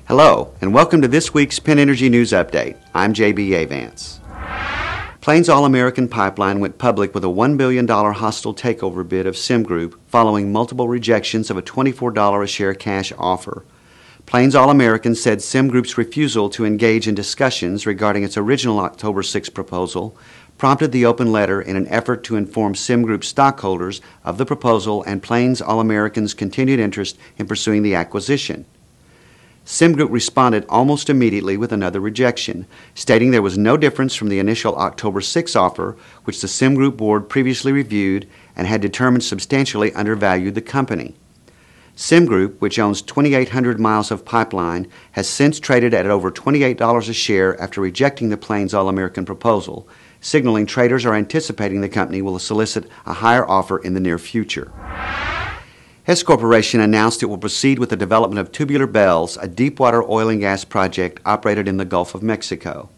Hello, and welcome to this week's Penn Energy News Update. I'm J.B. Avance. Plains All-American Pipeline went public with a $1 billion hostile takeover bid of SemGroup following multiple rejections of a $24 a share cash offer. Plains All-American said SemGroup's refusal to engage in discussions regarding its original October 6 proposal prompted the open letter in an effort to inform SemGroup stockholders of the proposal and Plains All-American's continued interest in pursuing the acquisition. SemGroup responded almost immediately with another rejection, stating there was no difference from the initial October 6 offer, which the SemGroup board previously reviewed and had determined substantially undervalued the company. SemGroup, which owns 2,800 miles of pipeline, has since traded at over $28 a share after rejecting the Plains All-American proposal, signaling traders are anticipating the company will solicit a higher offer in the near future. Hess Corporation announced it will proceed with the development of Tubular Bells, a deepwater oil and gas project operated in the Gulf of Mexico.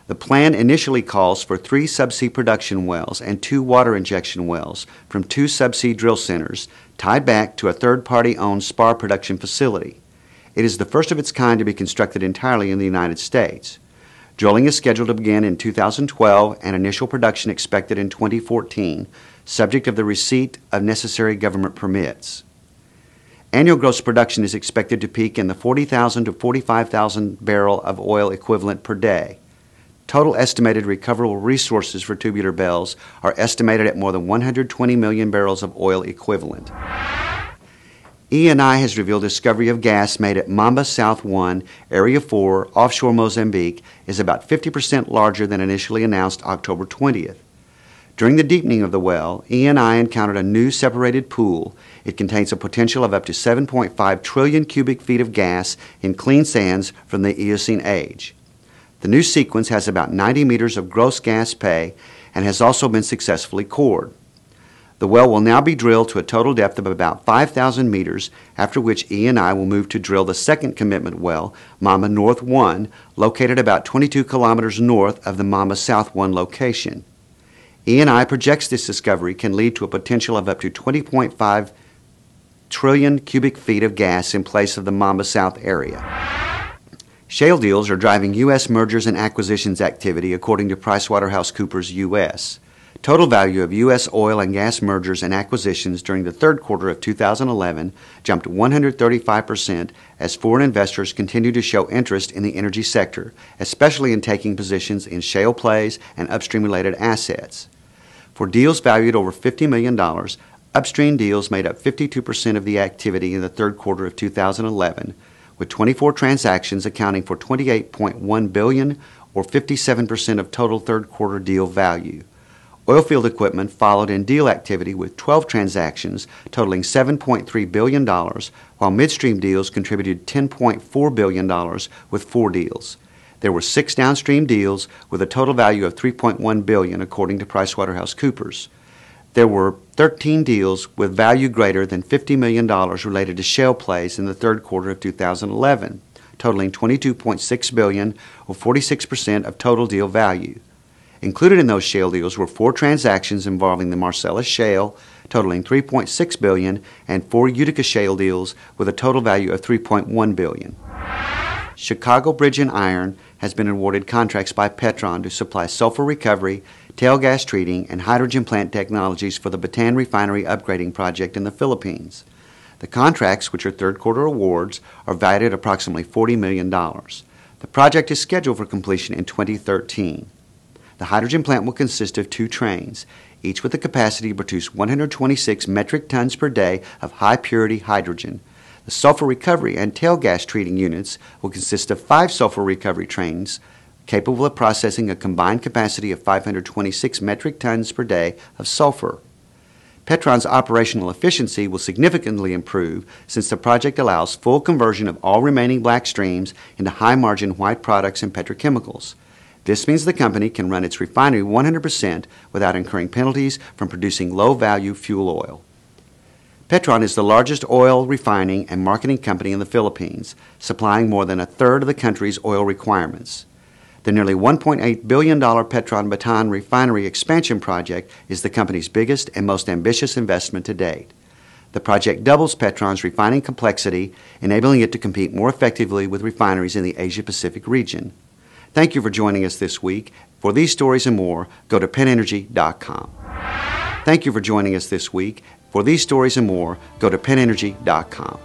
The plan initially calls for 3 subsea production wells and 2 water injection wells from 2 subsea drill centers tied back to a third-party owned spar production facility. It is the first of its kind to be constructed entirely in the United States. Drilling is scheduled to begin in 2012 and initial production expected in 2014, subject of the receipt of necessary government permits. Annual gross production is expected to peak in the 40,000 to 45,000 barrel of oil equivalent per day. Total estimated recoverable resources for Tubular Bells are estimated at more than 120 million barrels of oil equivalent. Eni has revealed discovery of gas made at Mamba South 1, Area 4, offshore Mozambique, is about 50% larger than initially announced October 20th. During the deepening of the well, Eni encountered a new separated pool. It contains a potential of up to 7.5 trillion cubic feet of gas in clean sands from the Eocene age. The new sequence has about 90 meters of gross gas pay and has also been successfully cored. The well will now be drilled to a total depth of about 5,000 meters, after which Eni will move to drill the second commitment well, Mamba North 1, located about 22 kilometers north of the Mamba South 1 location. Eni projects this discovery can lead to a potential of up to 20.5 trillion cubic feet of gas in place of the Mamba South area. Shale deals are driving U.S. mergers and acquisitions activity according to PricewaterhouseCoopers U.S. Total value of U.S. oil and gas mergers and acquisitions during the third quarter of 2011 jumped 135% as foreign investors continue to show interest in the energy sector, especially in taking positions in shale plays and upstream-related assets. For deals valued over $50 million, upstream deals made up 52% of the activity in the third quarter of 2011, with 24 transactions accounting for $28.1 billion or 57% of total third quarter deal value. Oilfield equipment followed in deal activity with 12 transactions totaling $7.3 billion, while midstream deals contributed $10.4 billion with 4 deals. There were 6 downstream deals with a total value of $3.1 billion according to PricewaterhouseCoopers. There were 13 deals with value greater than $50 million related to shale plays in the third quarter of 2011, totaling $22.6 billion or 46% of total deal value. Included in those shale deals were 4 transactions involving the Marcellus Shale, totaling $3.6 billion, and 4 Utica Shale deals with a total value of $3.1 billion. Chicago Bridge and Iron has been awarded contracts by Petron to supply sulfur recovery, tail gas treating, and hydrogen plant technologies for the Bataan Refinery upgrading project in the Philippines. The contracts, which are third quarter awards, are valued at approximately $40 million. The project is scheduled for completion in 2013. The hydrogen plant will consist of 2 trains, each with the capacity to produce 126 metric tons per day of high-purity hydrogen. The sulfur recovery and tail gas treating units will consist of 5 sulfur recovery trains capable of processing a combined capacity of 526 metric tons per day of sulfur. Petron's operational efficiency will significantly improve since the project allows full conversion of all remaining black streams into high-margin white products and petrochemicals. This means the company can run its refinery 100% without incurring penalties from producing low-value fuel oil. Petron is the largest oil refining and marketing company in the Philippines, supplying more than a third of the country's oil requirements. The nearly $1.8 billion Petron Bataan refinery expansion project is the company's biggest and most ambitious investment to date. The project doubles Petron's refining complexity, enabling it to compete more effectively with refineries in the Asia-Pacific region. Thank you for joining us this week. For these stories and more, go to PennEnergy.com. Thank you for joining us this week. For these stories and more, go to PennEnergy.com.